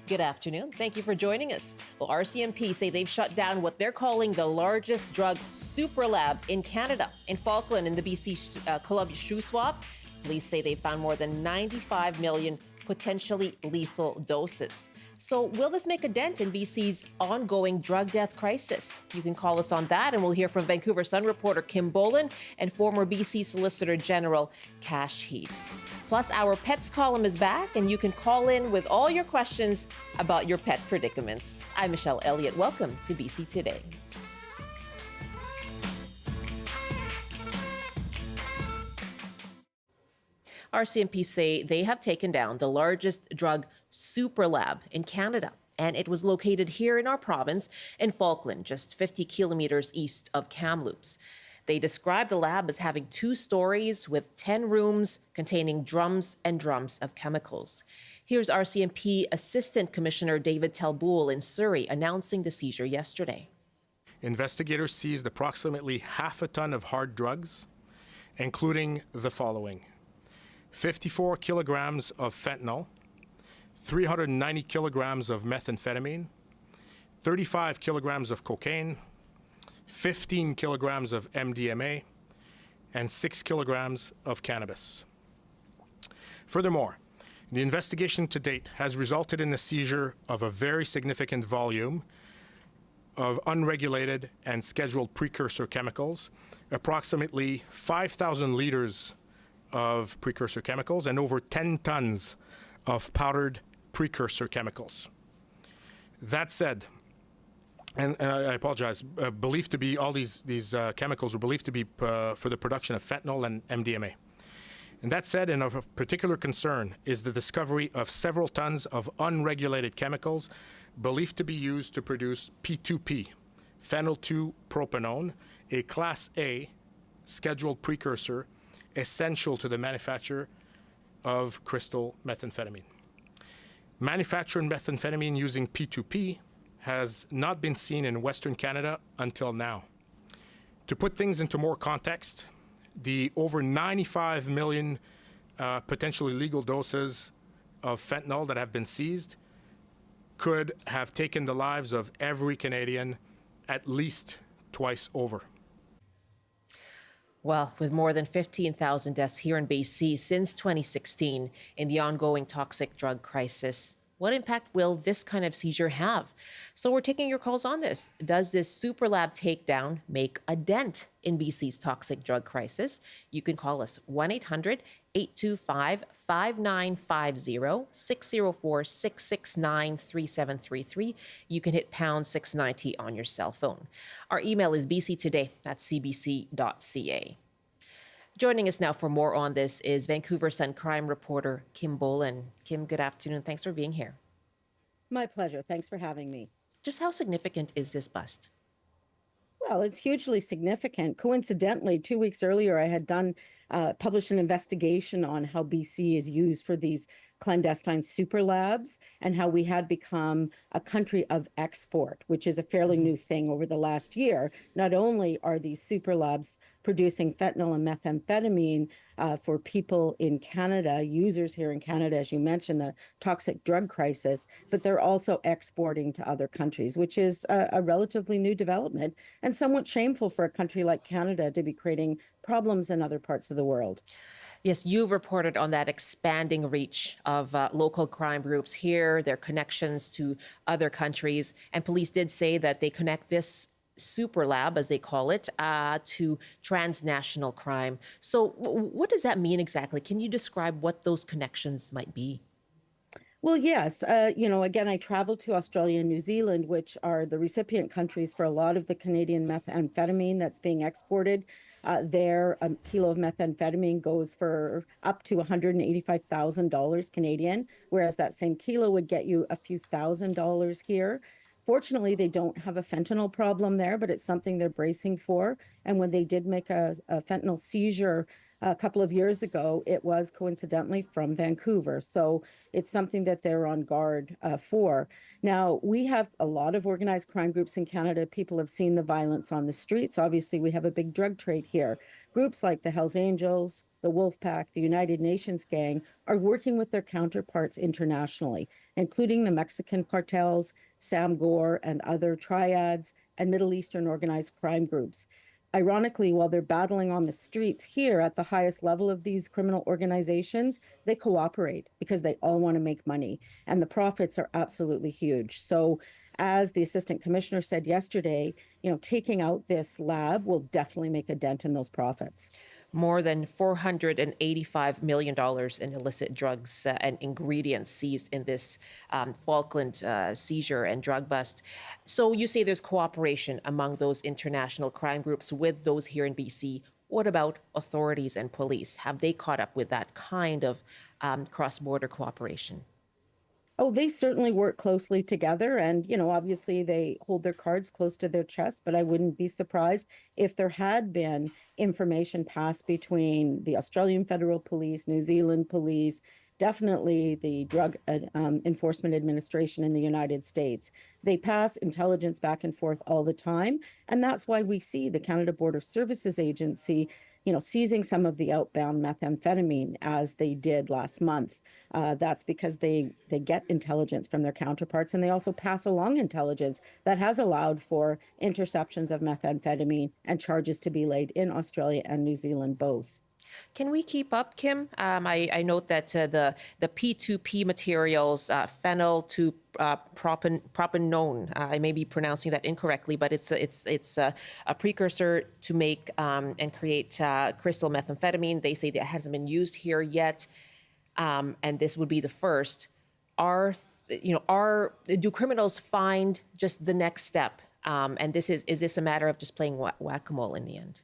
Good afternoon. Thank you for joining us. Well, RCMP say they've shut down what they're calling the largest drug superlab in Canada. In Falkland, in the BC Columbia shoe swap, police say they found more than 95 million potentially lethal doses. So will this make a dent in BC's ongoing drug death crisis? You can call us on that, and we'll hear from Vancouver Sun reporter Kim Bolan and former BC Solicitor General Kash Heed. Plus, our pets column is back, and you can call in with all your questions about your pet predicaments. I'm Michelle Elliott. Welcome to BC Today. RCMP say they have taken down the largest drug superlab in Canada, and it was located here in our province in Falkland, just 50 kilometers east of Kamloops. They described the lab as having 2 stories with 10 rooms containing drums and drums of chemicals. Here's RCMP Assistant Commissioner David Talboul in Surrey announcing the seizure yesterday. Investigators seized approximately half a ton of hard drugs, including the following: 54 kilograms of fentanyl, 390 kilograms of methamphetamine, 35 kilograms of cocaine, 15 kilograms of MDMA, and 6 kilograms of cannabis. Furthermore, the investigation to date has resulted in the seizure of a very significant volume of unregulated and scheduled precursor chemicals, approximately 5,000 liters of precursor chemicals and over 10 tons of powdered precursor chemicals. That said, and I apologize, believed to be all these chemicals were believed to be for the production of fentanyl and MDMA. And that said, and of particular concern is the discovery of several tons of unregulated chemicals believed to be used to produce P2P, phenyl 2-propanone, a Class A scheduled precursor essential to the manufacture of crystal methamphetamine. Manufacturing methamphetamine using P2P has not been seen in Western Canada until now. To put things into more context, the over 95 million potentially legal doses of fentanyl that have been seized could have taken the lives of every Canadian at least twice over. Well, with more than 15,000 deaths here in BC since 2016 in the ongoing toxic drug crisis, what impact will this kind of seizure have? So we're taking your calls on this. Does this superlab takedown make a dent in BC's toxic drug crisis? You can call us 1-800-825-5950, 604-669-3733. You can hit pound 690 on your cell phone. Our email is bctoday@cbc.ca. Joining us now for more on this is Vancouver Sun crime reporter Kim Bolan. Kim, good afternoon. Thanks for being here. My pleasure. Thanks for having me. Just how significant is this bust? Well, it's hugely significant. Coincidentally, 2 weeks earlier, I had published an investigation on how BC is used for these clandestine super labs and how we had become a country of export, which is a fairly new thing over the last year. Not only are these super labs producing fentanyl and methamphetamine for people in Canada, users here in Canada, as you mentioned, the toxic drug crisis, but they're also exporting to other countries, which is a relatively new development and somewhat shameful for a country like Canada to be creating problems in other parts of the world. Yes, you've reported on that expanding reach of local crime groups here, their connections to other countries. And police did say that they connect this super lab, as they call it, to transnational crime. So what does that mean exactly? Can you describe what those connections might be? Well, yes. Again, I traveled to Australia and New Zealand, which are the recipient countries for a lot of the Canadian methamphetamine that's being exported. There, a kilo of methamphetamine goes for up to $185,000 Canadian, whereas that same kilo would get you a few $1,000s here. Fortunately, they don't have a fentanyl problem there, but it's something they're bracing for. And when they did make a fentanyl seizure a couple of years ago, it was coincidentally from Vancouver. So it's something that they're on guard for. Now, we have a lot of organized crime groups in Canada. People have seen the violence on the streets. Obviously, we have a big drug trade here. Groups like the Hells Angels, the Wolfpack, the United Nations Gang are working with their counterparts internationally, including the Mexican cartels, Sam Gore, and other triads, and Middle Eastern organized crime groups. Ironically, while they're battling on the streets here at the highest level of these criminal organizations, they cooperate because they all want to make money, and the profits are absolutely huge. So, as the assistant commissioner said yesterday, taking out this lab will definitely make a dent in those profits. More than $485 million in illicit drugs and ingredients seized in this Falkland seizure and drug bust. So you say there's cooperation among those international crime groups with those here in BC. What about authorities and police? Have they caught up with that kind of cross-border cooperation? Oh, they certainly work closely together. And, obviously they hold their cards close to their chest, but I wouldn't be surprised if there had been information passed between the Australian Federal Police, New Zealand Police, definitely the Drug Enforcement Administration in the United States. They pass intelligence back and forth all the time. And that's why we see the Canada Border Services Agency seizing some of the outbound methamphetamine as they did last month. That's because they get intelligence from their counterparts, and they also pass along intelligence that has allowed for interceptions of methamphetamine and charges to be laid in Australia and New Zealand both. Can we keep up, Kim? I note that the P2P materials, phenyl to propanone, I may be pronouncing that incorrectly, but it's a precursor to make and create crystal methamphetamine. They say that hasn't been used here yet, and this would be the first. Do criminals find just the next step? And is this a matter of just playing whack-a-mole in the end?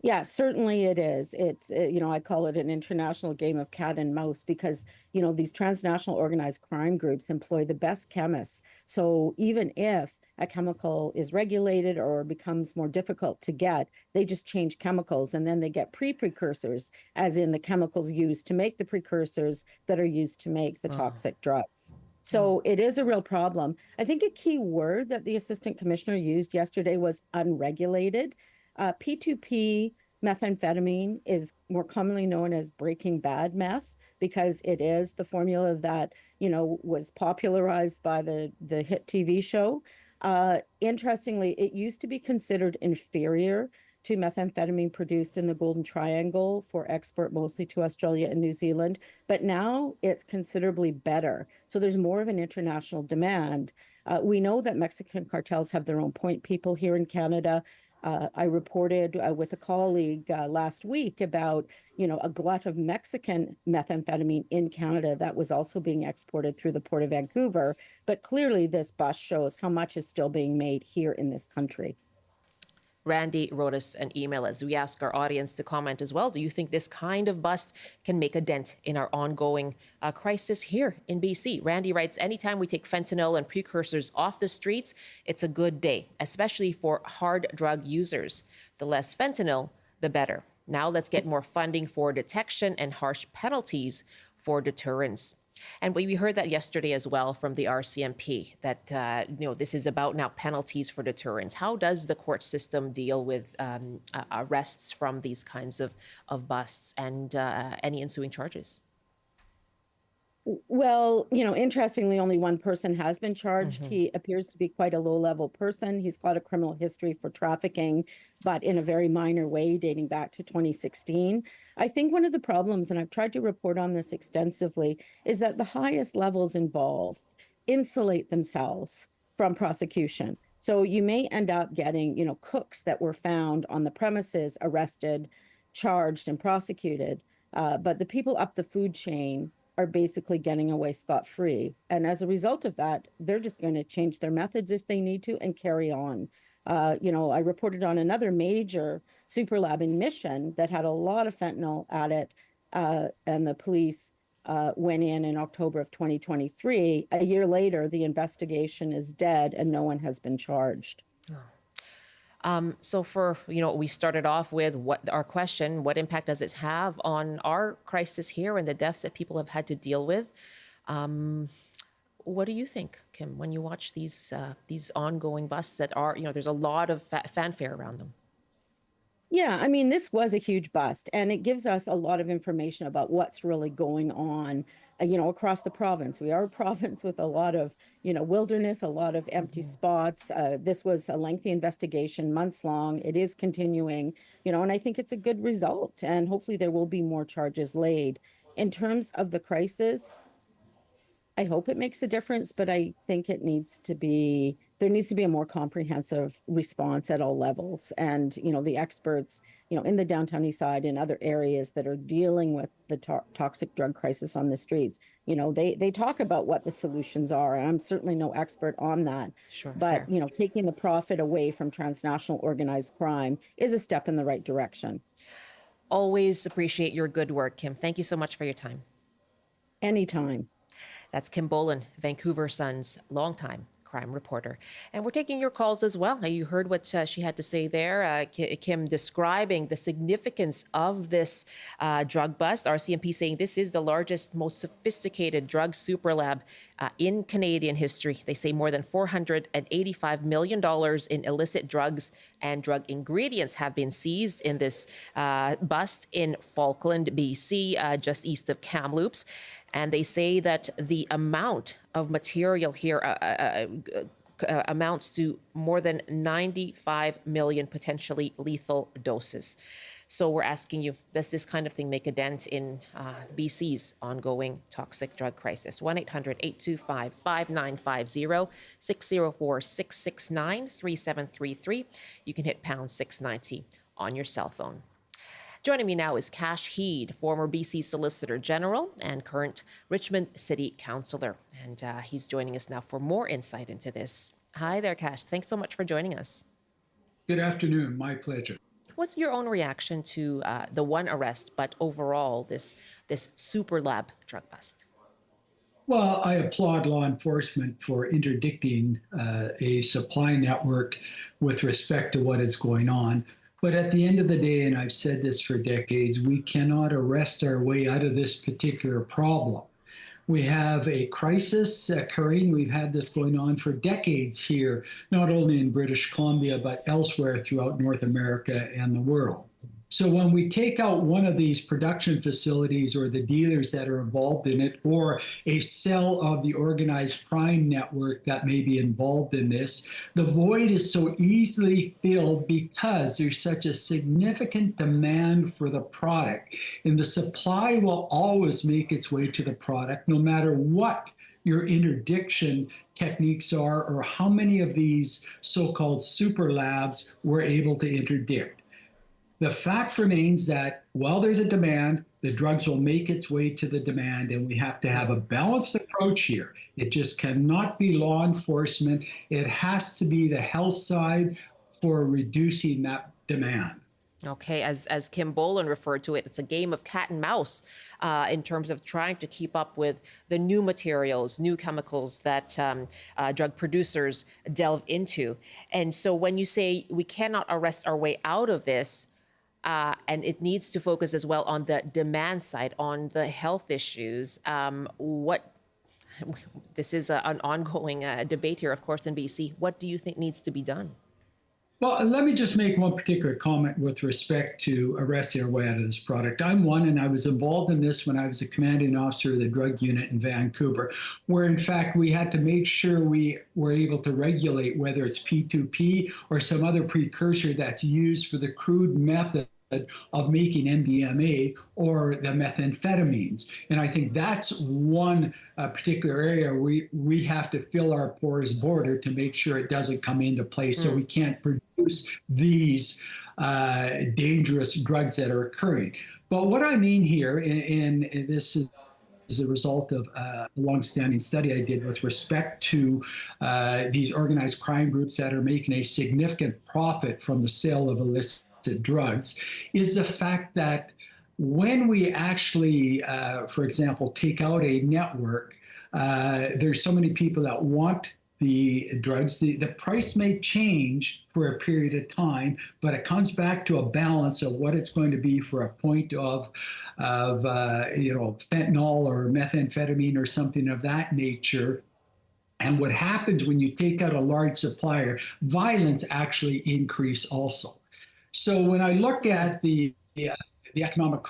Yeah, certainly it is. It's, I call it an international game of cat and mouse because, these transnational organized crime groups employ the best chemists. So even if a chemical is regulated or becomes more difficult to get, they just change chemicals and then they get precursors, as in the chemicals used to make the precursors that are used to make the toxic drugs. So it is a real problem. I think a key word that the assistant commissioner used yesterday was unregulated. P2P methamphetamine is more commonly known as Breaking Bad meth because it is the formula that, was popularized by the hit TV show. Interestingly, it used to be considered inferior to methamphetamine produced in the Golden Triangle for export mostly to Australia and New Zealand, but now it's considerably better. So there's more of an international demand. We know that Mexican cartels have their own point people here in Canada. I reported with a colleague last week about, a glut of Mexican methamphetamine in Canada that was also being exported through the Port of Vancouver. But clearly this bust shows how much is still being made here in this country. Randy wrote us an email as we ask our audience to comment as well. Do you think this kind of bust can make a dent in our ongoing crisis here in BC? Randy writes, anytime we take fentanyl and precursors off the streets, it's a good day, especially for hard drug users. The less fentanyl, the better. Now let's get more funding for detection and harsh penalties for deterrence. And we heard that yesterday as well from the RCMP, that this is about now penalties for deterrence. How does the court system deal with arrests from these kinds of busts and any ensuing charges? Well, interestingly, only one person has been charged. He appears to be quite a low-level person. He's got a criminal history for trafficking, but in a very minor way dating back to 2016. I think one of the problems, and I've tried to report on this extensively, is that the highest levels involved insulate themselves from prosecution. So you may end up getting, cooks that were found on the premises, arrested, charged, and prosecuted. But the people up the food chain are basically getting away scot-free. And as a result of that, they're just going to change their methods if they need to and carry on. I reported on another major superlab in Mission that had a lot of fentanyl at it, and the police went in October of 2023. A year later, the investigation is dead and no one has been charged. So for, we started off with what our question, what impact does it have on our crisis here and the deaths that people have had to deal with? What do you think, Kim, when you watch these ongoing busts that are, there's a lot of fanfare around them? Yeah, I mean, this was a huge bust, and it gives us a lot of information about what's really going on, across the province. We are a province with a lot of, wilderness, a lot of empty spots. This was a lengthy investigation, months long. It is continuing, and I think it's a good result, and hopefully there will be more charges laid. In terms of the crisis, I hope it makes a difference, but I think there needs to be a more comprehensive response at all levels. And, the experts, in the downtown east side and other areas that are dealing with the toxic drug crisis on the streets, they talk about what the solutions are. And I'm certainly no expert on that. Sure, but, fair. taking the profit away from transnational organized crime is a step in the right direction. Always appreciate your good work, Kim. Thank you so much for your time. Anytime. That's Kim Bolan, Vancouver Sun's longtime crime reporter. And we're taking your calls as well. You heard what she had to say there, Kim, describing the significance of this drug bust. RCMP saying this is the largest, most sophisticated drug superlab in Canadian history. They say more than $485 million in illicit drugs and drug ingredients have been seized in this bust in Falkland, BC, just east of Kamloops. And they say that the amount of material here amounts to more than 95 million potentially lethal doses. So we're asking you, does this kind of thing make a dent in BC's ongoing toxic drug crisis? 1-800-825-5950, 604-669-3733. You can hit pound 690 on your cell phone. Joining me now is Kash Heed, former BC Solicitor General and current Richmond City Councillor. And he's joining us now for more insight into this. Hi there, Kash. Thanks so much for joining us. Good afternoon. My pleasure. What's your own reaction to the one arrest, but overall this super lab drug bust? Well, I applaud law enforcement for interdicting a supply network with respect to what is going on. But at the end of the day, and I've said this for decades, we cannot arrest our way out of this particular problem. We have a crisis occurring. We've had this going on for decades here, not only in British Columbia, but elsewhere throughout North America and the world. So when we take out one of these production facilities or the dealers that are involved in it, or a cell of the organized crime network that may be involved in this, the void is so easily filled because there's such a significant demand for the product. And the supply will always make its way to the product, no matter what your interdiction techniques are or how many of these so-called super labs were able to interdict. The fact remains that while there's a demand, the drugs will make its way to the demand, and we have to have a balanced approach here. It just cannot be law enforcement. It has to be the health side for reducing that demand. Okay, as Kim Bolan referred to it, it's a game of cat and mouse in terms of trying to keep up with the new materials, new chemicals that drug producers delve into. And so when you say we cannot arrest our way out of this, and it needs to focus as well on the demand side, on the health issues. This is an ongoing debate here, of course, in BC. What do you think needs to be done? Well, let me just make one particular comment with respect to arresting our way out of this product. I'm one, and I was involved in this when I was a commanding officer of the drug unit in Vancouver, where in fact we had to make sure we were able to regulate whether it's P2P or some other precursor that's used for the crude method of making MDMA or the methamphetamines. And I think that's one particular area we have to fill our porous border to make sure it doesn't come into play so we can't produce these dangerous drugs that are occurring. But what I mean here, and this is a result of a long-standing study I did with respect to these organized crime groups that are making a significant profit from the sale of illicit drugs, is the fact that when we actually, for example, take out a network, there's so many people that want the drugs. The price may change for a period of time, but it comes back to a balance of what it's going to be for a point of fentanyl or methamphetamine or something of that nature. And what happens when you take out a large supplier, violence actually increase also. So when I look at the economic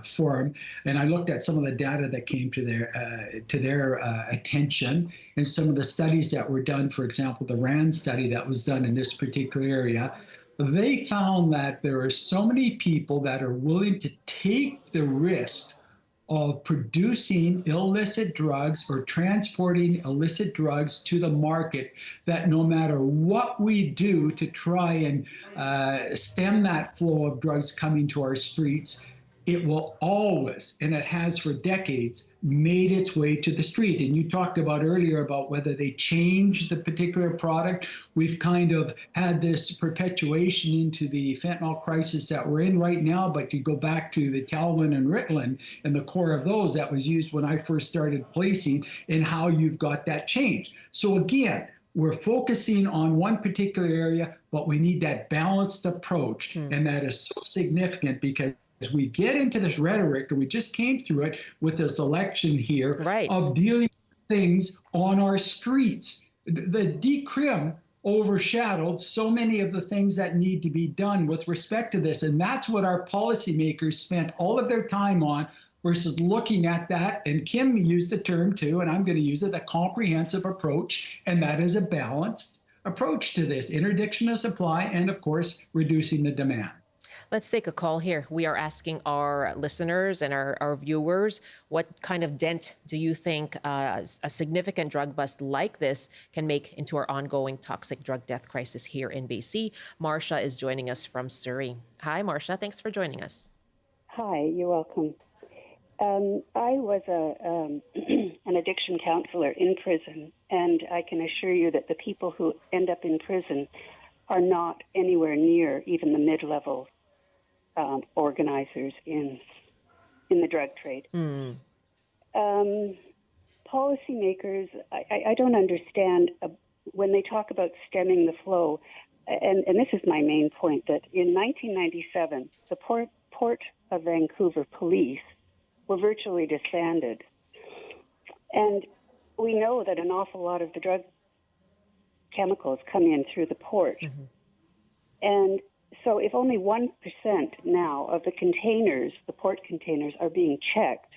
forum, and I looked at some of the data that came to their attention, and some of the studies that were done, for example, the RAND study that was done in this particular area, they found that there are so many people that are willing to take the risk of producing illicit drugs or transporting illicit drugs to the market, that no matter what we do to try and stem that flow of drugs coming to our streets, it will always, and it has for decades, made its way to the street. And you talked about earlier about whether they changed the particular product. We've kind of had this perpetuation into the fentanyl crisis that we're in right now, but you go back to the Talwin and Ritalin and the core of those that was used when I first started placing, and how you've got that change. So again, we're focusing on one particular area, but we need that balanced approach. And that is so significant, because as we get into this rhetoric, and we just came through it with this election here, Right, of dealing with things on our streets. The decrim overshadowed so many of the things that need to be done with respect to this. And that's what our policymakers spent all of their time on, versus looking at that. And Kim used the term too, and I'm going to use it, a comprehensive approach. And that is a balanced approach to this: interdiction of supply, and of course, reducing the demand. let's take a call here. We are asking our listeners and our viewers, what kind of dent do you think a significant drug bust like this can make into our ongoing toxic drug death crisis here in BC? Marcia is joining us from Surrey. Hi, Marcia. Thanks for joining us. Hi, you're welcome. I was an addiction counselor in prison, and I can assure you that the people who end up in prison are not anywhere near even the mid-level organizers in the drug trade. Policymakers, I don't understand when they talk about stemming the flow, and this is my main point, that in 1997, the Port of Vancouver police were virtually disbanded. And we know that an awful lot of the drug chemicals come in through the port. And so if only 1% now of the containers, the port containers, are being checked,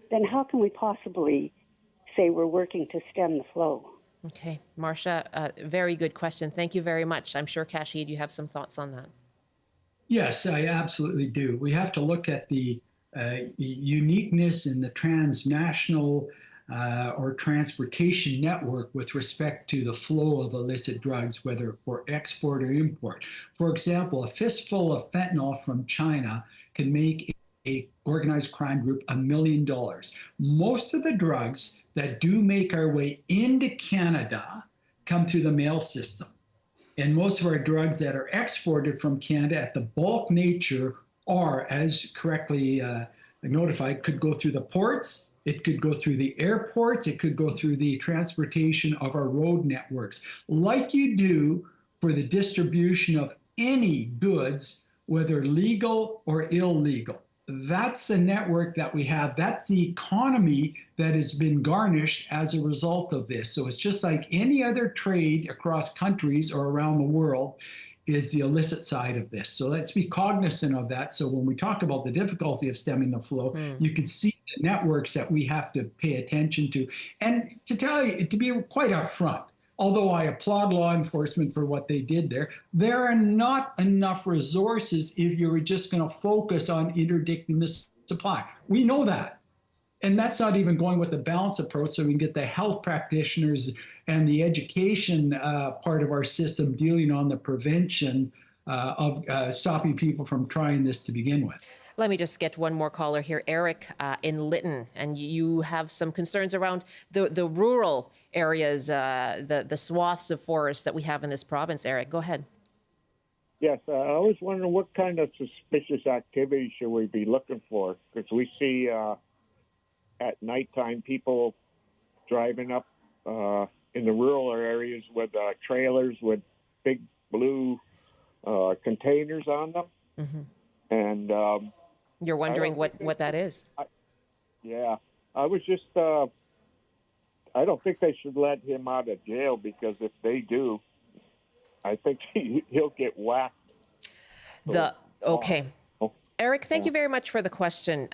then how can we possibly say we're working to stem the flow? Okay, Marcia, very good question. Thank you very much. I'm sure, Kash Heed, you have some thoughts on that. Yes, I absolutely do. We have to look at the uniqueness in the transnational or transportation network with respect to the flow of illicit drugs, whether for export or import. For example, a fistful of fentanyl from China can make a organized crime group $1 million. Most of the drugs that do make our way into Canada come through the mail system. And most of our drugs that are exported from Canada at the bulk nature are, as correctly notified, could go through the ports, it could go through the airports, it could go through the transportation of our road networks, like you do for the distribution of any goods, whether legal or illegal. That's the network that we have. That's the economy that has been garnished as a result of this. So it's just like any other trade across countries or around the world, is the illicit side of this. So let's be cognizant of that. So when we talk about the difficulty of stemming the flow, you can see the networks that we have to pay attention to. And to tell you, to be quite upfront, although I applaud law enforcement for what they did there are not enough resources if you were just going to focus on interdicting the supply. We know that. And that's not even going with the balanced approach, so we can get the health practitioners and the education part of our system dealing on the prevention of stopping people from trying this to begin with. Let me just get one more caller here. Eric in Lytton, and you have some concerns around the rural areas, the swaths of forest that we have in this province. Eric, go ahead. Yes, I was wondering what kind of suspicious activity should we be looking for? Because we see at nighttime people driving up in the rural areas with trailers with big blue containers on them. And You're wondering what that is. yeah, I was just, I don't think they should let him out of jail, because if they do, I think he'll get whacked. Okay. Eric, thank you very much for the question.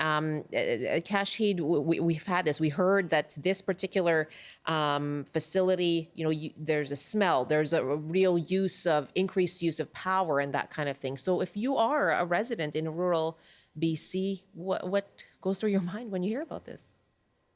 Kash Heed, we've had this. We heard that this particular facility, there's a smell, there's a real increased use of power and that kind of thing. So if you are a resident in rural BC, what goes through your mind when you hear about this?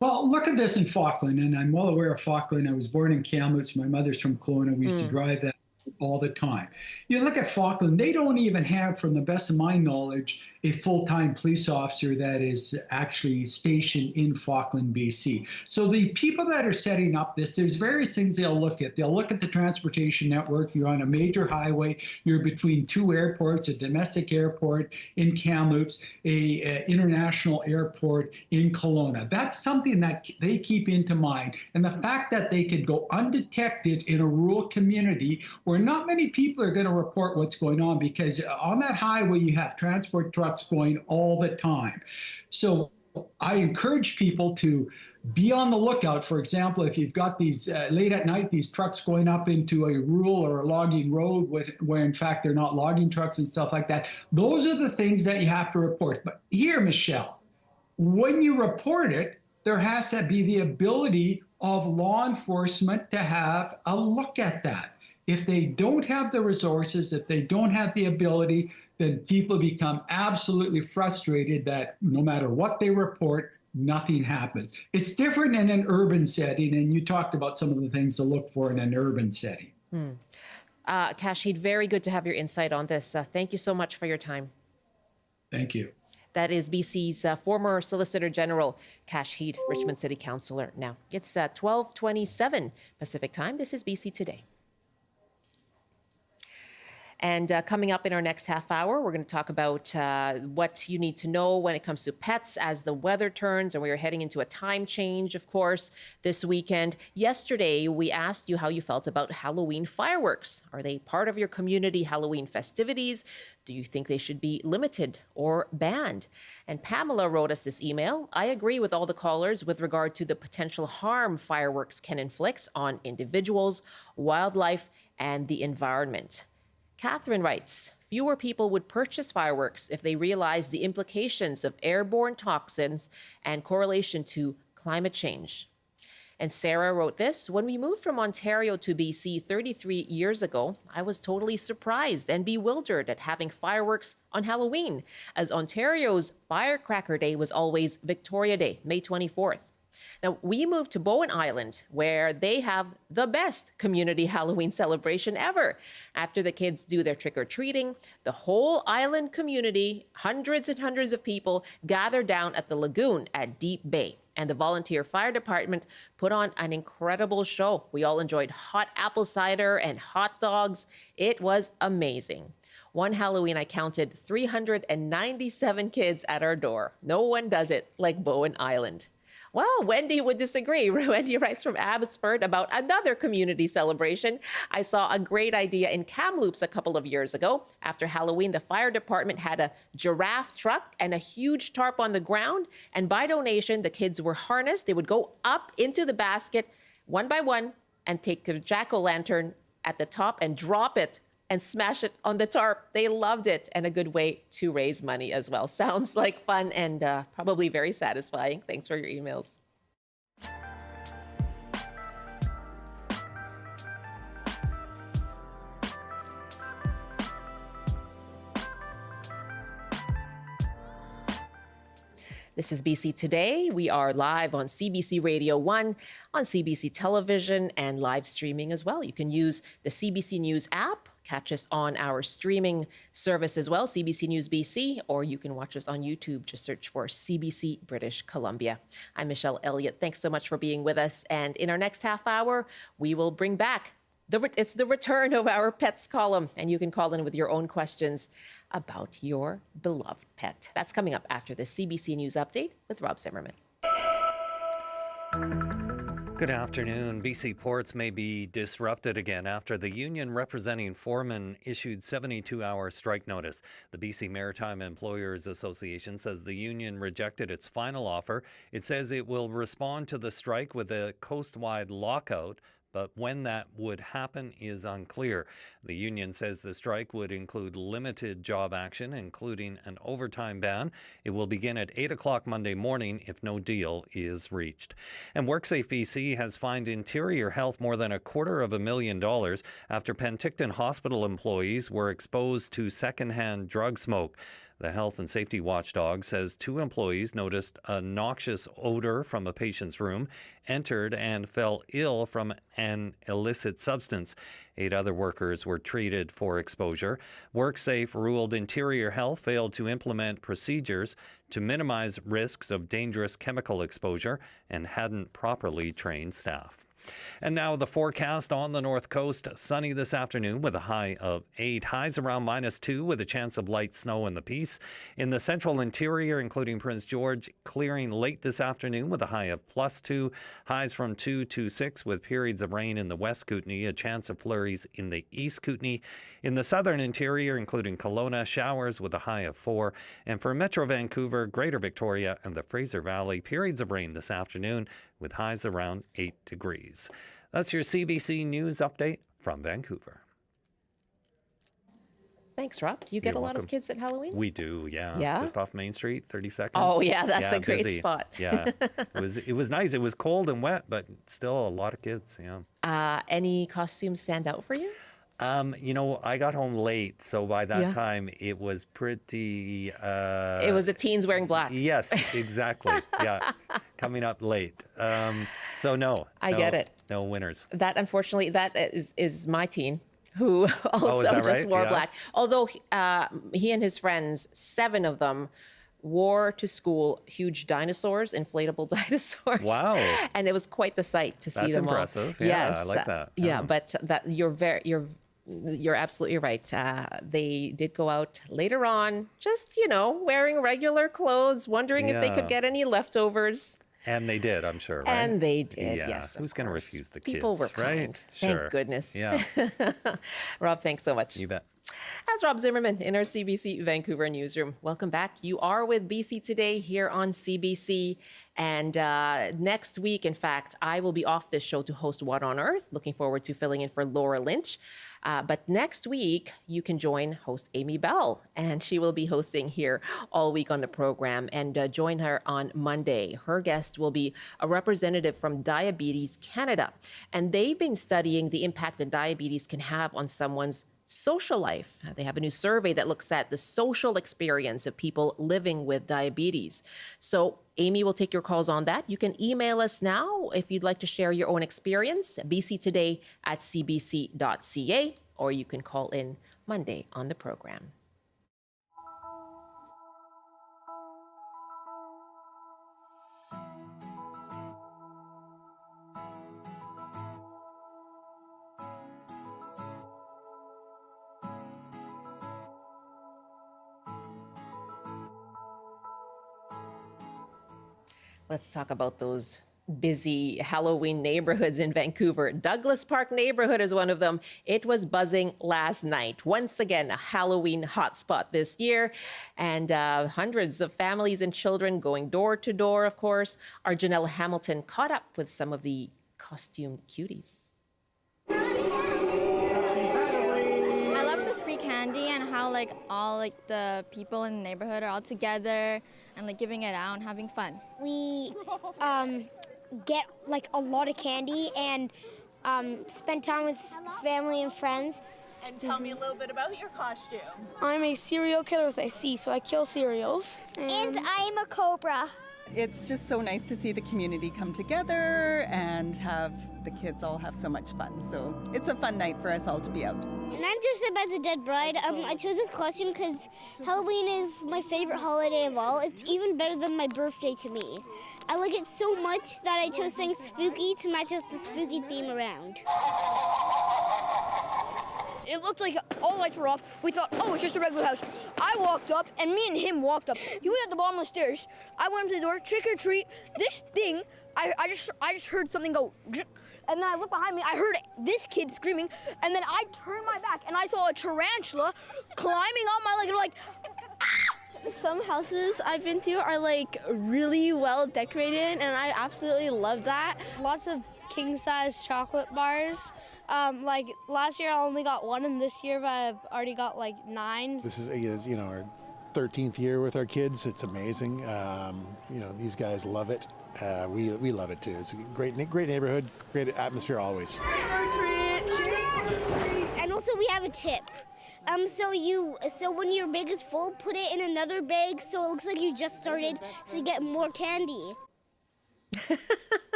Well, look at this in Falkland, and I'm well aware of Falkland. I was born in Kamloops. My mother's from Kelowna. We used to drive that all the time. You look at Falkland, they don't even have, from the best of my knowledge, a full-time police officer that is actually stationed in Falkland, BC. So the people that are setting up this, there's various things they'll look at. They'll look at the transportation network. You're on a major highway. You're between two airports, a domestic airport in Kamloops, a international airport in Kelowna. That's something that they keep into mind. And the fact that they could go undetected in a rural community where not many people are going to report what's going on, because on that highway you have transport trucks going all the time. So I encourage people to be on the lookout. For example, if you've got these late at night, these trucks going up into a rural or a logging road where in fact they're not logging trucks and stuff like that, those are the things that you have to report. But here, Michelle, when you report it, there has to be the ability of law enforcement to have a look at that. If they don't have the resources, if they don't have the ability, then people become absolutely frustrated that no matter what they report, nothing happens. It's different in an urban setting, and you talked about some of the things to look for in an urban setting. Kash Heed, very good to have your insight on this. Thank you so much for your time. Thank you. That is BC's former Solicitor General, Kash Heed, Richmond City Councillor. Now, it's 12:27 Pacific Time. This is BC Today. And coming up in our next half hour, we're going to talk about what you need to know when it comes to pets as the weather turns. And we are heading into a time change, of course, this weekend. Yesterday, we asked you how you felt about Halloween fireworks. Are they part of your community Halloween festivities? Do you think they should be limited or banned? And Pamela wrote us this email. I agree with all the callers with regard to the potential harm fireworks can inflict on individuals, wildlife, and the environment. Catherine writes, fewer people would purchase fireworks if they realized the implications of airborne toxins and correlation to climate change. And Sarah wrote this, when we moved from Ontario to BC 33 years ago, I was totally surprised and bewildered at having fireworks on Halloween, as Ontario's Firecracker Day was always Victoria Day, May 24th. Now, we moved to Bowen Island, where they have the best community Halloween celebration ever. After the kids do their trick-or-treating, the whole island community, hundreds and hundreds of people, gather down at the lagoon at Deep Bay. And the volunteer fire department put on an incredible show. We all enjoyed hot apple cider and hot dogs. It was amazing. One Halloween, I counted 397 kids at our door. No one does it like Bowen Island. Well, Wendy would disagree. Wendy writes from Abbotsford about another community celebration. I saw a great idea in Kamloops a couple of years ago. After Halloween, the fire department had a giraffe truck and a huge tarp on the ground. And by donation, the kids were harnessed. They would go up into the basket one by one and take the jack-o'-lantern at the top and drop it and smash it on the tarp. They loved it, and a good way to raise money as well. Sounds like fun and probably very satisfying. Thanks for your emails. This is BC Today. We are live on CBC Radio 1, on CBC Television, and live streaming as well. You can use the CBC News app, catch us on our streaming service as well, CBC News BC, or you can watch us on YouTube. Just search for CBC British Columbia. I'm Michelle Elliott. Thanks so much for being with us. And in our next half hour, we will bring back it's the return of our pets column, and you can call in with your own questions about your beloved pet. That's coming up after the CBC News Update with Rob Zimmerman. Good afternoon. BC ports may be disrupted again after the union representing foremen issued 72-hour strike notice. The BC Maritime Employers Association says the union rejected its final offer. It says it will respond to the strike with a coast-wide lockout, but when that would happen is unclear. The union says the strike would include limited job action, including an overtime ban. It will begin at 8 o'clock Monday morning if no deal is reached. And WorkSafe BC has fined Interior Health more than $250,000 after Penticton Hospital employees were exposed to secondhand drug smoke. The health and safety watchdog says 2 employees noticed a noxious odor from a patient's room, entered and fell ill from an illicit substance. 8 other workers were treated for exposure. WorkSafe ruled Interior Health failed to implement procedures to minimize risks of dangerous chemical exposure and hadn't properly trained staff. And now the forecast on the north coast. Sunny this afternoon with a high of 8. Highs around -2 with a chance of light snow in the Peace. In the central interior, including Prince George, clearing late this afternoon with a high of +2. Highs from 2 to 6 with periods of rain in the west Kootenay, a chance of flurries in the east Kootenay. In the southern interior, including Kelowna, showers with a high of 4. And for Metro Vancouver, Greater Victoria, and the Fraser Valley, periods of rain this afternoon with highs around 8 degrees. That's your CBC News update from Vancouver. Thanks, Rob. Do you get You're a lot welcome. of kids at Halloween? We do, yeah. Yeah? Just off Main Street, 32nd. Oh, yeah, that's Yeah, a great busy. spot. Yeah, it was nice. It was cold and wet, but still a lot of kids, yeah. Any costumes stand out for you? I got home late, so by that Yeah. time it was pretty... It was the teens wearing black. Yes, exactly. Yeah, coming up late. So no. I get it. No winners. That, unfortunately, that is my teen, who also that just right? wore Yeah. black. Although he and his friends, 7 of them, wore to school huge dinosaurs, inflatable dinosaurs. Wow. And it was quite the sight to see That's them impressive. all. Yeah, Yes. I like that. Yeah, Yeah. but that you're absolutely right. They did go out later on, just, wearing regular clothes, wondering if they Yeah. could get any leftovers. And they did, I'm sure, right? And they did, Yeah. yes. of Who's going to course. refuse the kids, People were right? kind. Sure. Thank goodness. Yeah, Rob, thanks so much. you bet. That's Rob Zimmerman in our CBC Vancouver newsroom. Welcome back. You are with BC Today here on CBC. And next week, in fact, I will be off this show to host What on Earth. Looking forward to filling in for Laura Lynch. But next week, you can join host Amy Bell, and she will be hosting here all week on the program. And join her on Monday. Her guest will be a representative from Diabetes Canada. And they've been studying the impact that diabetes can have on someone's social life. They have a new survey that looks at the social experience of people living with diabetes. So Amy will take your calls on that. You can email us now if you'd like to share your own experience, bctoday@cbc.ca, or you can call in Monday on the program. Let's talk about those busy Halloween neighborhoods in Vancouver. Douglas Park neighborhood is one of them. It was buzzing last night. Once again, a Halloween hotspot this year. And hundreds of families and children going door to door, of course. Our Janelle Hamilton caught up with some of the costumed cuties. I love the free candy and how all the people in the neighborhood are all together and giving it out and having fun. We get a lot of candy and spend time with family and friends. And tell me a little bit about your costume. I'm a serial killer with a C, so I kill cereals. And I'm a cobra. It's just so nice to see the community come together and have the kids all have so much fun. So it's a fun night for us all to be out. And I'm dressed up as a dead bride. I chose this costume because Halloween is my favorite holiday of all. It's even better than my birthday to me. I like it so much that I chose something spooky to match with the spooky theme around. It looked like all the lights were off. We thought, oh, it's just a regular house. I walked up, and me and him walked up. He was at the bottom of the stairs. I went up to the door, trick or treat. This thing, I just heard something go, and then I looked behind me. I heard this kid screaming, and then I turned my back, and I saw a tarantula climbing on my leg, and like, ah! Some houses I've been to are like really well decorated, and I absolutely love that. Lots of king-size chocolate bars. Like last year I only got one, and this year I've already got like 9. This is our 13th year with our kids. It's amazing. These guys love it. We love it too. It's a great neighborhood, great atmosphere always. And also we have a tip. So when your bag is full, put it in another bag so it looks like you just started, so you get more candy.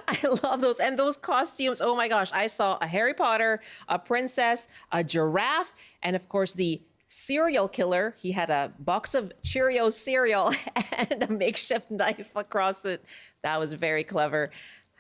I love those. And those costumes. Oh my gosh. I saw a Harry Potter, a princess, a giraffe, and of course the serial killer. He had a box of Cheerios cereal and a makeshift knife across it. That was very clever.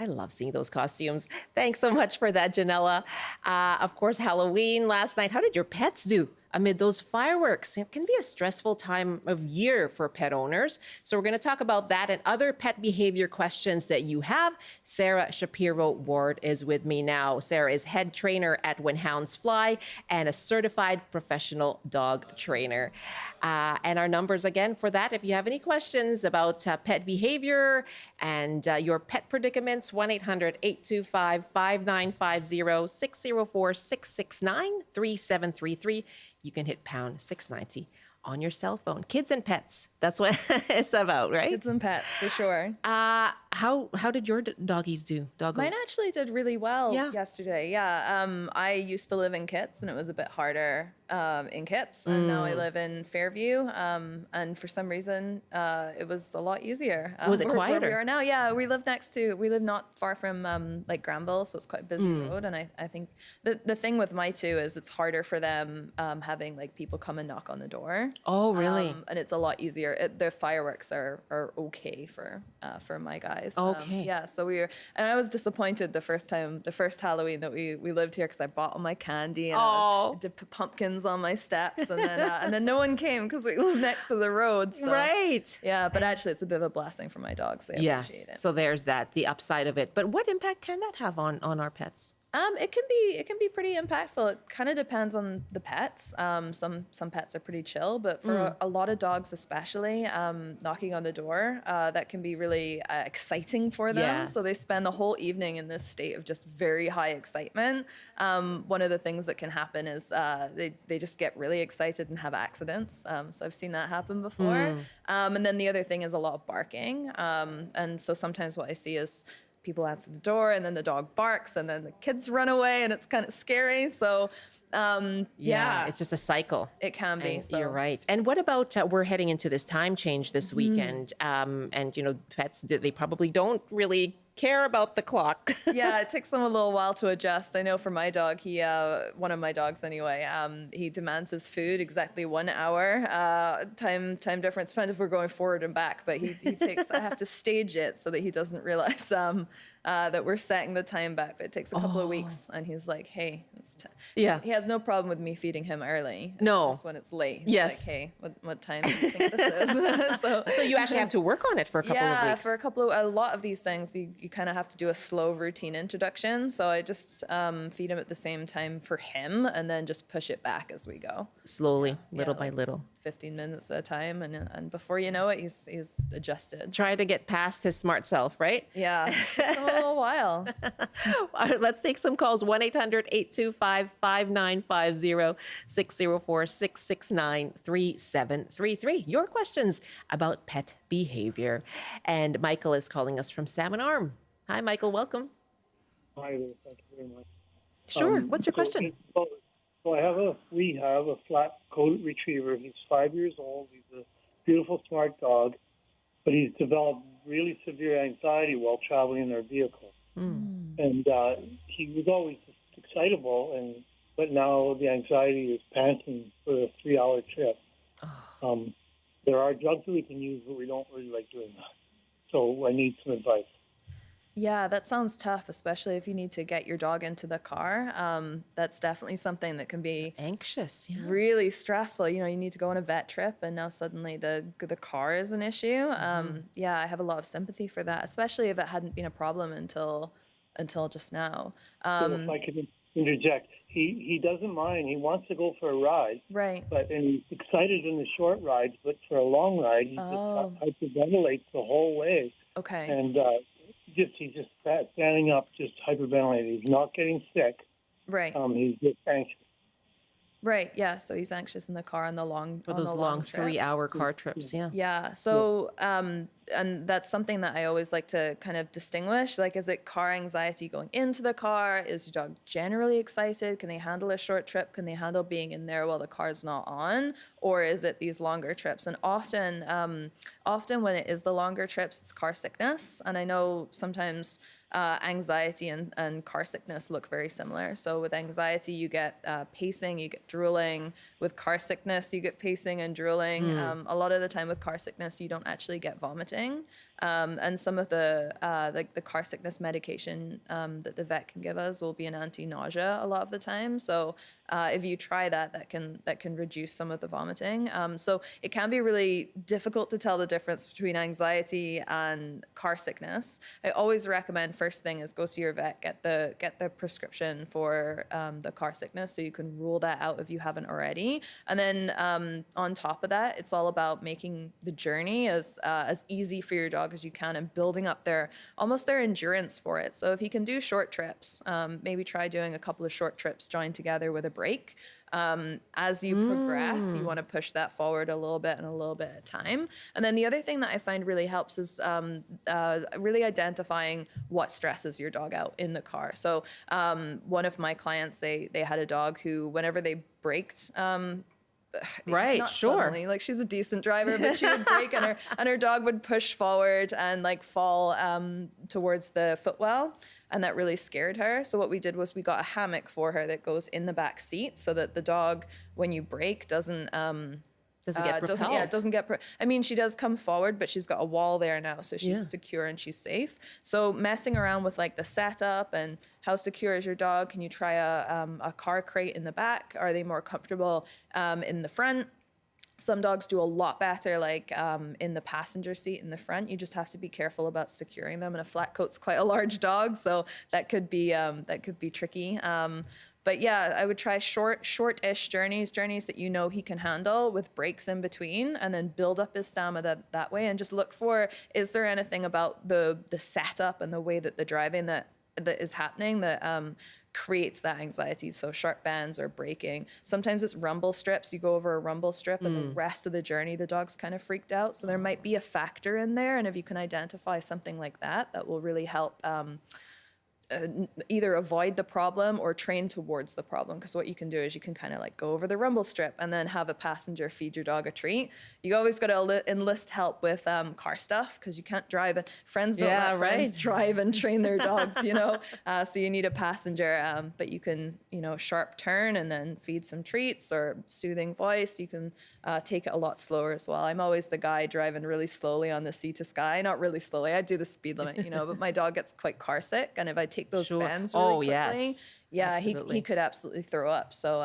I love seeing those costumes. Thanks so much for that, Janella. Of course, Halloween last night. How did your pets do amid those fireworks? It can be a stressful time of year for pet owners. So we're going to talk about that and other pet behavior questions that you have. Sarah Shapiro-Ward is with me now. Sarah is head trainer at When Hounds Fly and a certified professional dog trainer. And our numbers again for that, if you have any questions about pet behavior and your pet predicaments, 1-800-825-5950, 604-669-3733. You can hit pound 690 on your cell phone. Kids and pets. That's what it's about, right? Kids and pets, for sure. How did your doggies do? Doggos? Mine actually did really well Yeah. yesterday. Yeah. I used to live in Kits, and it was a bit harder in Kits. And now I live in Fairview. And for some reason, it was a lot easier. Was it where quieter? we are now. Yeah, we live not far from like Granville, so it's quite a busy road. And I think the thing with my two is it's harder for them having like people come and knock on the door. Oh, really? And it's a lot easier. The fireworks are okay for my guys. Okay. Yeah. So and I was disappointed the first Halloween that we lived here because I bought all my candy and I did pumpkins on my steps, and then no one came because we live next to the road. So, right. Yeah, but actually it's a bit of a blessing for my dogs. They appreciate it. So there's that, the upside of it. But what impact can that have on our pets? It can be pretty impactful. It kind of depends on the pets. Some pets are pretty chill, but for a lot of dogs, especially, knocking on the door, that can be really exciting for them. Yes. So they spend the whole evening in this state of just very high excitement. One of the things that can happen is they just get really excited and have accidents. So I've seen that happen before. And then the other thing is a lot of barking. And so sometimes what I see is people answer the door and then the dog barks and then the kids run away and it's kind of scary. So yeah, it's just a cycle. It can be. And So you're right. And what about we're heading into this time change this weekend, and pets, they probably don't really care about the clock. Yeah, it takes them a little while to adjust. I know for my dog, one of my dogs anyway, he demands his food exactly 1 hour time difference. Depends if we're going forward and back, but he takes. I have to stage it so that he doesn't realize that we're setting the time back. But it takes a couple of weeks, and he's like, "Hey, Yeah. He has no problem with me feeding him early. It's No. just when it's late. He's Yes. like, "Hey, what time do you think this is?" So you actually have to work on it for a couple of Yeah, weeks. for a lot of these things, you kind of have to do a slow routine introduction. So I just feed him at the same time for him, and then just push it back as we go, Slowly, little by little. 15 minutes at a time, and before you know it, he's adjusted. Try to get past his smart self, right? Yeah, it takes him a little while. All right, let's take some calls. 1-800-825-5950, 604-669-3733. Your questions about pet behavior. And Michael is calling us from Salmon Arm. Hi, Michael. Welcome. Hi there. Thank you very much. Sure. What's your question? So we have a flat coat retriever. He's 5 years old. He's a beautiful, smart dog, but he's developed really severe anxiety while traveling in our vehicle. And he was always excitable, but now the anxiety is panting for a 3-hour trip. There are drugs that we can use, but we don't really like doing that. So I need some advice. Yeah, that sounds tough, especially if you need to get your dog into the car. That's definitely something that can be anxious, really stressful. You know, you need to go on a vet trip, and now suddenly the car is an issue. Yeah, I have a lot of sympathy for that, especially if it hadn't been a problem until just now. If I could interject, he doesn't mind. He wants to go for a ride, right? And he's excited in the short rides, but for a long ride, he just hyperventilates the whole way. Okay. And he's just standing up, just hyperventilating. He's not getting sick. Right. He's just anxious. Right. Yeah. So he's anxious in the car on the long for those long 3-hour car trips. Yeah. Yeah. So and that's something that I always like to kind of distinguish. Like, is it car anxiety going into the car? Is your dog generally excited? Can they handle a short trip? Can they handle being in there while the car's not on? Or is it these longer trips? And often when it is the longer trips, it's car sickness. And I know sometimes anxiety and car sickness look very similar. So with anxiety, you get pacing, you get drooling. With car sickness, you get pacing and drooling. A lot of the time with car sickness, you don't actually get vomiting. And some of the car sickness medication that the vet can give us will be an anti-nausea a lot of the time. So if you try that can reduce some of the vomiting. So it can be really difficult to tell the difference between anxiety and car sickness. I always recommend first thing is go to your vet, get the prescription for the car sickness, so you can rule that out if you haven't already. And then on top of that, it's all about making the journey as easy for your dog as you can and building up their endurance for it. So if you can do short trips, maybe try doing a couple of short trips joined together with a break. As you progress, you want to push that forward a little bit and a little bit at a time. And then the other thing that I find really helps is really identifying what stresses your dog out in the car. So one of my clients, they had a dog who, whenever they braked, right, sure. Suddenly, like, she's a decent driver, but she would brake and her dog would push forward and like fall towards the footwell, and that really scared her. So what we did was we got a hammock for her that goes in the back seat, so that the dog, when you brake, doesn't get propelled. I mean, she does come forward, but she's got a wall there now, so she's secure and she's safe. So messing around with like the setup and how secure is your dog? Can you try a car crate in the back? Are they more comfortable in the front? Some dogs do a lot better, like in the passenger seat in the front. You just have to be careful about securing them. And a flat coat's quite a large dog, so that could be tricky. But yeah, I would try short-ish journeys that you know he can handle with breaks in between, and then build up his stamina that way, and just look for, is there anything about the setup and the way that the driving that is happening that creates that anxiety. So sharp bends or braking. Sometimes it's rumble strips. You go over a rumble strip and the rest of the journey, the dog's kind of freaked out. So there might be a factor in there. And if you can identify something like that, that will really help either avoid the problem or train towards the problem. Because what you can do is you can kind of like go over the rumble strip and then have a passenger feed your dog a treat. You always got to enlist help with car stuff, because you can't drive it. Friends don't let friends drive and train their dogs, you know. So you need a passenger, but you can, you know, sharp turn and then feed some treats or soothing voice. You can take it a lot slower as well. I'm always the guy driving really slowly on the sea to sky. Not really slowly. I do the speed limit, you know, but my dog gets quite car sick, and if I take those bends really quickly, he could absolutely throw up. So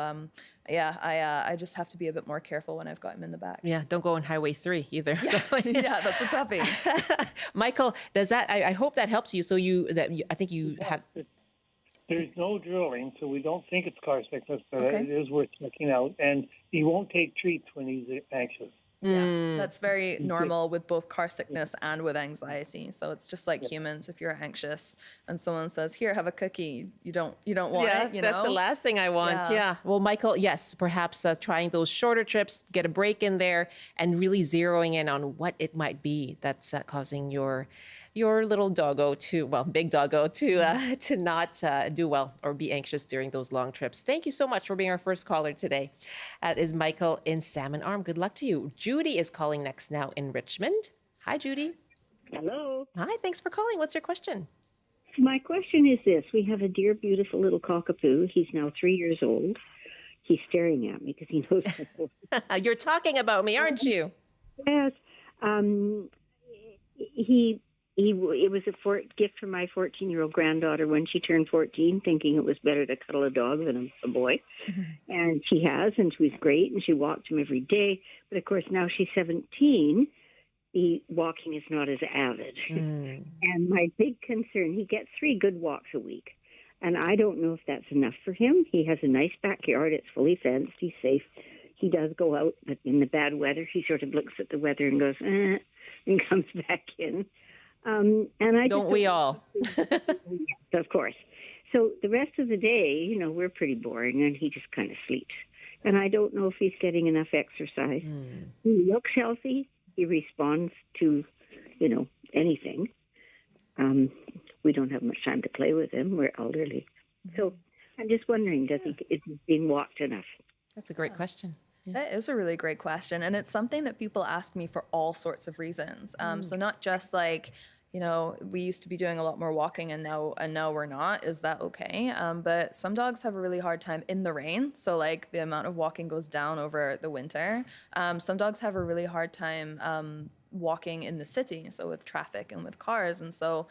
I just have to be a bit more careful when I've got him in the back. Yeah, don't go on Highway 3 either. Yeah, that's a toughie. Michael, does that? I hope that helps you. So I think you have. There's no drilling, so we don't think it's car sickness, but it is worth checking out. And he won't take treats when he's anxious. Yeah, that's very normal with both car sickness and with anxiety. So it's just like humans. If you're anxious and someone says, "Here, have a cookie," you don't want it. You know, that's the last thing I want. Yeah. Well, Michael, yes, perhaps trying those shorter trips, get a break in there, and really zeroing in on what it might be that's causing your little doggo big doggo to not do well or be anxious during those long trips. Thank you so much for being our first caller today. That is Michael in Salmon Arm. Good luck to you. Judy is calling next now in Richmond. Hi, Judy. Hello. Hi, thanks for calling. What's your question? My question is this. We have a dear, beautiful little cockapoo. He's now 3 years old. He's staring at me because he knows. You're talking about me, aren't you? Yes. it was a gift from my 14-year-old granddaughter when she turned 14, thinking it was better to cuddle a dog than a boy. And she has, and she was great, and she walked him every day. But of course, now she's 17, the walking is not as avid. And my big concern, he gets 3 good walks a week. And I don't know if that's enough for him. He has a nice backyard. It's fully fenced. He's safe. He does go out, but in the bad weather, he sort of looks at the weather and goes, and comes back in. And I Don't we all? Yes, of course. So the rest of the day, you know, we're pretty boring, and he just kind of sleeps. And I don't know if he's getting enough exercise. He looks healthy. He responds to, you know, anything. We don't have much time to play with him. We're elderly. So I'm just wondering, is he being walked enough? That's a great question. That is a really great question. And it's something that people ask me for all sorts of reasons. So not just like, you know, we used to be doing a lot more walking and now we're not. Is that okay? But some dogs have a really hard time in the rain. So like the amount of walking goes down over the winter. Some dogs have a really hard time walking in the city, so with traffic and with cars. And so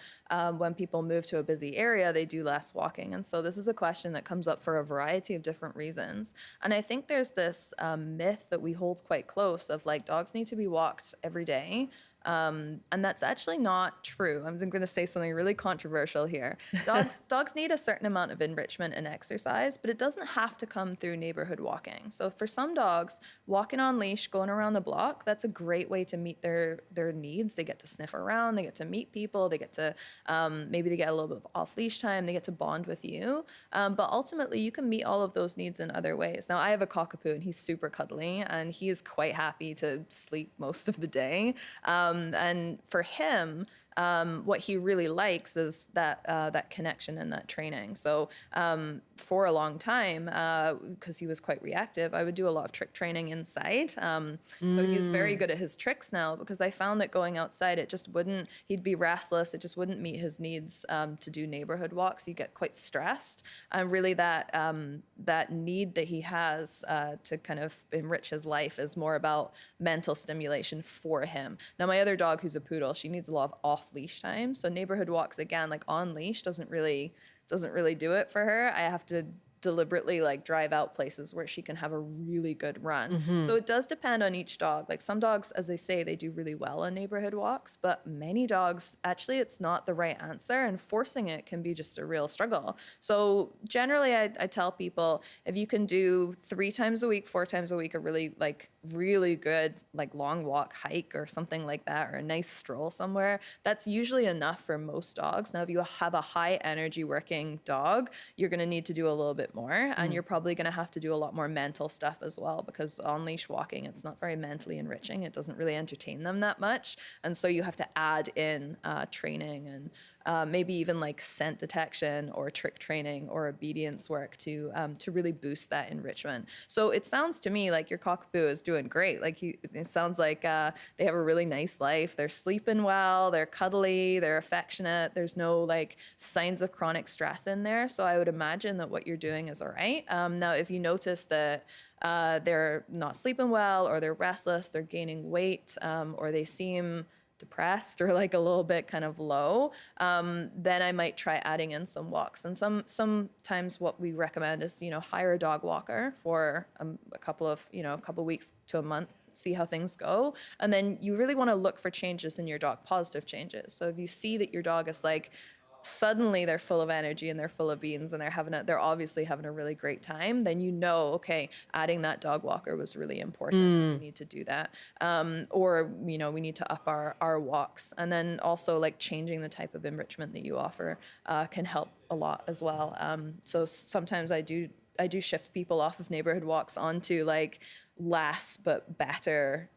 when people move to a busy area, they do less walking. And so this is a question that comes up for a variety of different reasons. And I think there's this myth that we hold quite close of like dogs need to be walked every day. And that's actually not true. I'm going to say something really controversial here. Dogs need a certain amount of enrichment and exercise, but it doesn't have to come through neighborhood walking. So for some dogs, walking on leash, going around the block, that's a great way to meet their needs. They get to sniff around, they get to meet people, they get to, maybe they get a little bit of off leash time, they get to bond with you. But ultimately you can meet all of those needs in other ways. Now I have a cockapoo and he's super cuddly and he is quite happy to sleep most of the day. And for him, what he really likes is that connection and that training. So for a long time, because he was quite reactive, I would do a lot of trick training inside. So he's very good at his tricks now because I found that going outside, he'd be restless. It just wouldn't meet his needs to do neighborhood walks. You get quite stressed. And really that need that he has to kind of enrich his life is more about mental stimulation for him. Now, my other dog, who's a poodle, she needs a lot of off-leash time. So neighborhood walks, again, like on leash doesn't really do it for her. I have to deliberately like drive out places where she can have a really good run. So it does depend on each dog. Like some dogs, as I say, they do really well on neighborhood walks, but many dogs, actually it's not the right answer and forcing it can be just a real struggle. So generally I tell people if you can do 3 times a week, 4 times a week, a really good like long walk, hike or something like that, or a nice stroll somewhere, that's usually enough for most dogs. Now if you have a high energy working dog, you're going to need to do a little bit more and you're probably going to have to do a lot more mental stuff as well, because on leash walking, it's not very mentally enriching. It doesn't really entertain them that much. And so you have to add in training and maybe even like scent detection or trick training or obedience work to really boost that enrichment. So it sounds to me like your cockapoo is doing great. Like it sounds like they have a really nice life. They're sleeping well, they're cuddly, they're affectionate. There's no like signs of chronic stress in there. So I would imagine that what you're doing is all right. Now, if you notice that they're not sleeping well or they're restless, they're gaining weight, or they seem depressed or like a little bit kind of low, then I might try adding in some walks. And sometimes what we recommend is, hire a dog walker for a couple weeks to a month, see how things go. And then you really want to look for changes in your dog, positive changes. So if you see that your dog is like, suddenly they're full of energy and they're full of beans and they're obviously having a really great time, then okay, adding that dog walker was really important. We need to do that. Or we need to up our walks. And then also like changing the type of enrichment that you offer can help a lot as well. So sometimes I do shift people off of neighborhood walks onto like less but better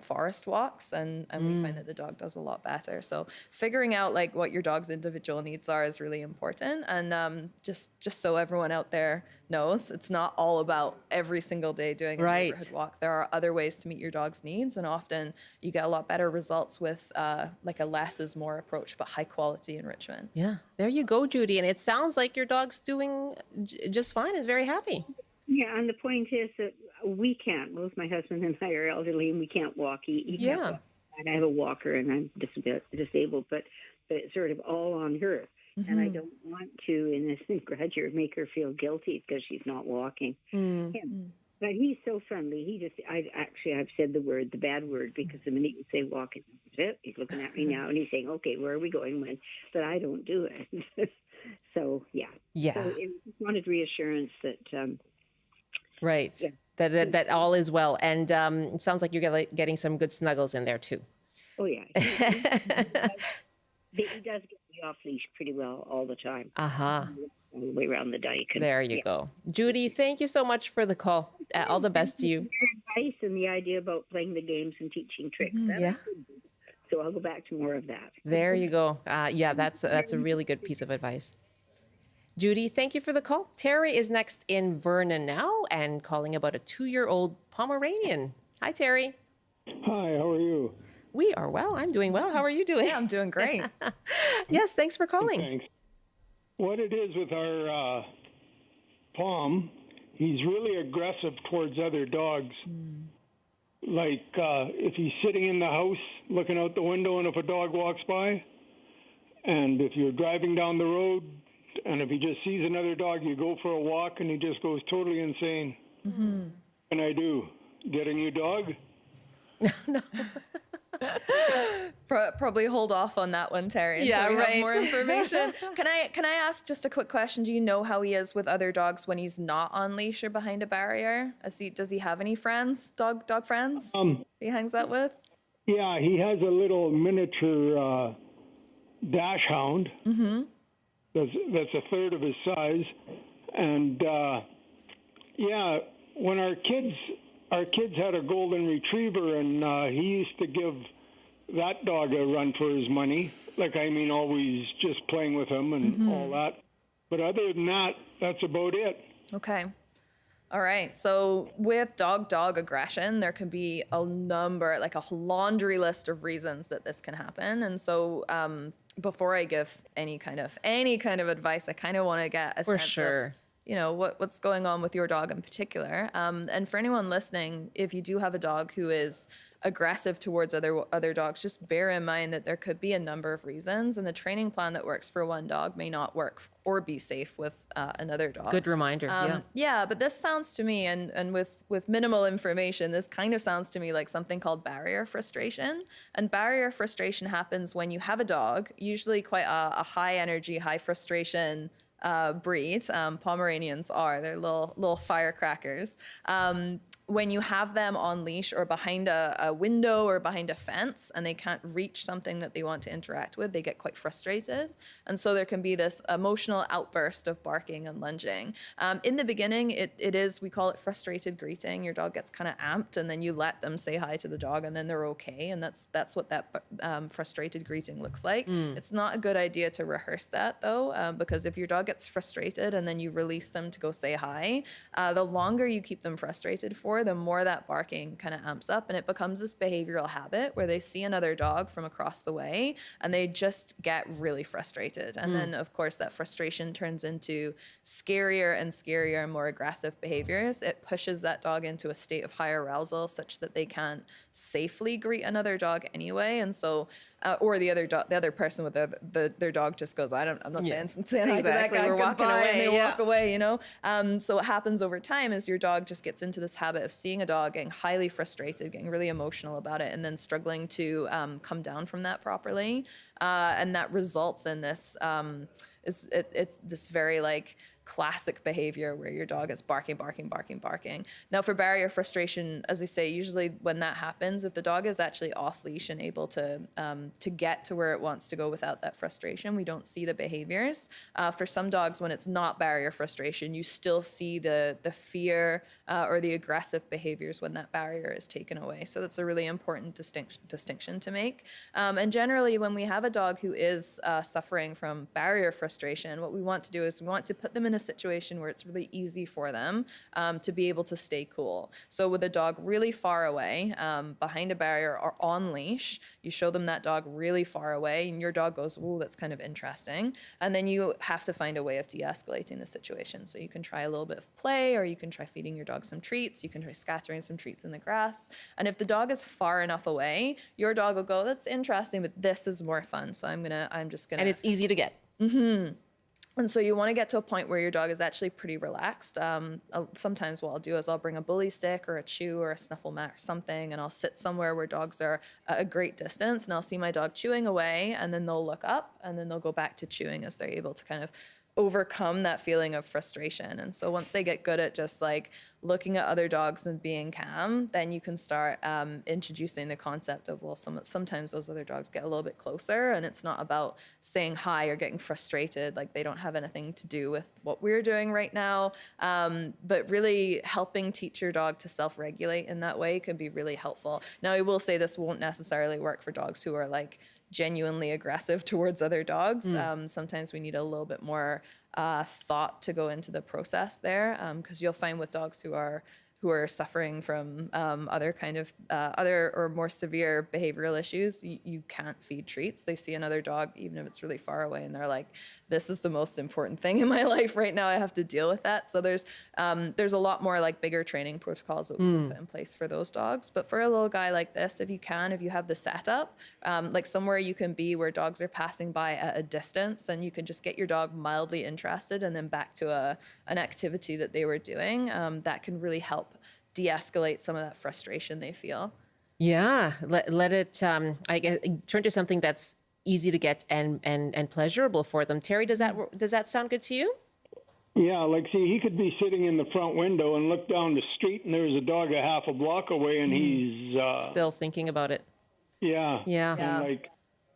forest walks, and we find that the dog does a lot better. So figuring out like what your dog's individual needs are is really important. And just so everyone out there knows, it's not all about every single day doing a neighborhood walk. There are other ways to meet your dog's needs, and often you get a lot better results with like a less is more approach, but high quality enrichment. Yeah, there you go, Judy. And it sounds like your dog's doing just fine, is very happy. Yeah, and the point is that we can't. Both my husband and I are elderly, and we can't walk. He can't walk. And I have a walker, and I'm disabled. But but it's sort of all on her. And I don't want to, in this graduate, make her feel guilty because she's not walking him. But he's so friendly. I've said the bad word, because the minute you say walking, he's looking at me now and he's saying, okay, where are we going when? But I don't do it. So, yeah. Yeah. So I just wanted reassurance that. Right. Yeah. That all is well. And it sounds like you're getting some good snuggles in there too. Oh, yeah. He does get me off leash pretty well all the time. Uh-huh. All the way around the dike. There you go. Judy, thank you so much for the call. All the best to you. Your advice and the idea about playing the games and teaching tricks. Yeah. So I'll go back to more of that. There you go. Yeah, that's a really good piece of advice. Judy, thank you for the call. Terry is next in Vernon now and calling about a 2-year-old Pomeranian. Hi, Terry. Hi, how are you? We are well. I'm doing well. How are you doing? Yeah, I'm doing great. Yes, thanks for calling. Thanks. What it is with our Pom, he's really aggressive towards other dogs. Like if he's sitting in the house looking out the window and if a dog walks by, and if you're driving down the road and if he just sees another dog, you go for a walk and he just goes totally insane. And I do. Get a new dog? No. Probably hold off on that one, Terry, until we have more information. Can I ask just a quick question? Do you know how he is with other dogs when he's not on leash or behind a barrier? Does he have any friends, dog friends he hangs out with? Yeah, he has a little miniature dash hound. That's a third of his size. And yeah, when our kids had a golden retriever, and he used to give that dog a run for his money. Like, I mean, always just playing with him and all that. But other than that, that's about it. Okay. All right. So with dog aggression, there can be a number, like a laundry list of reasons that this can happen. And so before I give any kind of advice, I kind of want to get a sense of, you know, what's going on with your dog in particular. And for anyone listening, if you do have a dog who is aggressive towards other dogs, just bear in mind that there could be a number of reasons, and the training plan that works for one dog may not work or be safe with another dog. Good reminder. Yeah, but this sounds to me, and with minimal information, this kind of sounds to me like something called barrier frustration. And barrier frustration happens when you have a dog, usually quite a high energy, high frustration breed. Pomeranians they're little firecrackers. When you have them on leash or behind a window or behind a fence and they can't reach something that they want to interact with, they get quite frustrated. And so there can be this emotional outburst of barking and lunging. In the beginning, we call it frustrated greeting. Your dog gets kind of amped and then you let them say hi to the dog and then they're okay. And that's what that frustrated greeting looks like. It's not a good idea to rehearse that though, because if your dog gets frustrated and then you release them to go say hi, the longer you keep them frustrated for, the more that barking kind of amps up, and it becomes this behavioral habit where they see another dog from across the way and they just get really frustrated. And then of course that frustration turns into scarier and more aggressive behaviors. It pushes that dog into a state of high arousal such that they can't safely greet another dog anyway. And so or the other person with their dog just goes, I'm not saying hi to that guy, we're walking goodbye, away, and they walk away, you know? So what happens over time is your dog just gets into this habit of seeing a dog, getting highly frustrated, getting really emotional about it, and then struggling to come down from that properly. And that results in this, it's this very like classic behavior where your dog is barking. Now for barrier frustration, as I say, usually when that happens, if the dog is actually off leash and able to get to where it wants to go without that frustration, we don't see the behaviors. For some dogs, when it's not barrier frustration, you still see the fear or the aggressive behaviors when that barrier is taken away. So that's a really important distinction to make. And generally, when we have a dog who is suffering from barrier frustration, what we want to do is we want to put them in in a situation where it's really easy for them to be able to stay cool. So with a dog really far away, behind a barrier or on leash, you show them that dog really far away and your dog goes, ooh, that's kind of interesting. And then you have to find a way of de-escalating the situation. So you can try a little bit of play, or you can try feeding your dog some treats. You can try scattering some treats in the grass. And if the dog is far enough away, your dog will go, that's interesting, but this is more fun. So I'm just gonna. And it's easy to get. Mm-hmm. And so you want to get to a point where your dog is actually pretty relaxed. Sometimes what I'll do is I'll bring a bully stick or a chew or a snuffle mat or something, and I'll sit somewhere where dogs are at a great distance, and I'll see my dog chewing away, and then they'll look up, and then they'll go back to chewing as they're able to kind of overcome that feeling of frustration. And so once they get good at just like looking at other dogs and being calm, then you can start introducing the concept of, well, sometimes those other dogs get a little bit closer, and it's not about saying hi or getting frustrated, like they don't have anything to do with what we're doing right now. But really helping teach your dog to self-regulate in that way can be really helpful. Now, I will say this won't necessarily work for dogs who are like genuinely aggressive towards other dogs. Sometimes we need a little bit more thought to go into the process there, because you'll find with dogs who are suffering from other kind of other or more severe behavioral issues, you can't feed treats. They see another dog, even if it's really far away, and they're like, this is the most important thing in my life right now. I have to deal with that. So there's a lot more like bigger training protocols that we can put in place for those dogs. But for a little guy like this, if you have the setup, like somewhere you can be where dogs are passing by at a distance, and you can just get your dog mildly interested and then back to an activity that they were doing, that can really help de-escalate some of that frustration they feel. Yeah, let it turn to something that's easy to get and pleasurable for them. Terry, does that sound good to you? Yeah, like, see, he could be sitting in the front window and look down the street, and there's a dog a half a block away, and he's still thinking about it. Yeah. And like,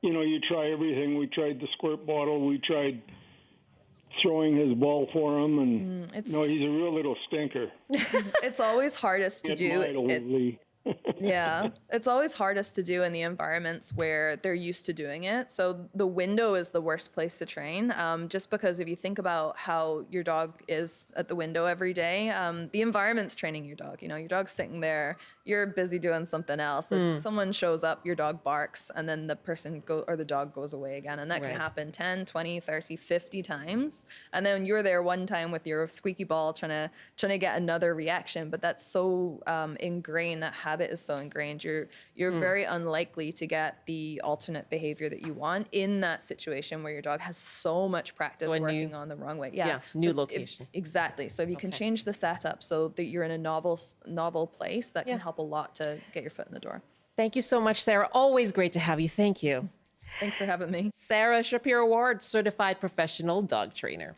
you try everything. We tried the squirt bottle. We tried throwing his ball for him, and he's a real little stinker. It's always hardest to do. Yeah, it's always hardest to do in the environments where they're used to doing it. So the window is the worst place to train, just because if you think about how your dog is at the window every day, the environment's training your dog. Your dog's sitting there, you're busy doing something else. If someone shows up, your dog barks, and then the dog goes away again. And that can happen 10, 20, 30, 50 times. And then you're there one time with your squeaky ball trying to get another reaction. But that's so ingrained, that habit is so ingrained. You're very unlikely to get the alternate behavior that you want in that situation where your dog has so much practice working on the wrong way. New location. Exactly. So if you can change the setup so that you're in a novel place, that can help a lot to get your foot in the door. Thank you so much, Sarah. Always great to have you. Thank you. Thanks for having me. Sarah Shapiro Ward, certified professional dog trainer.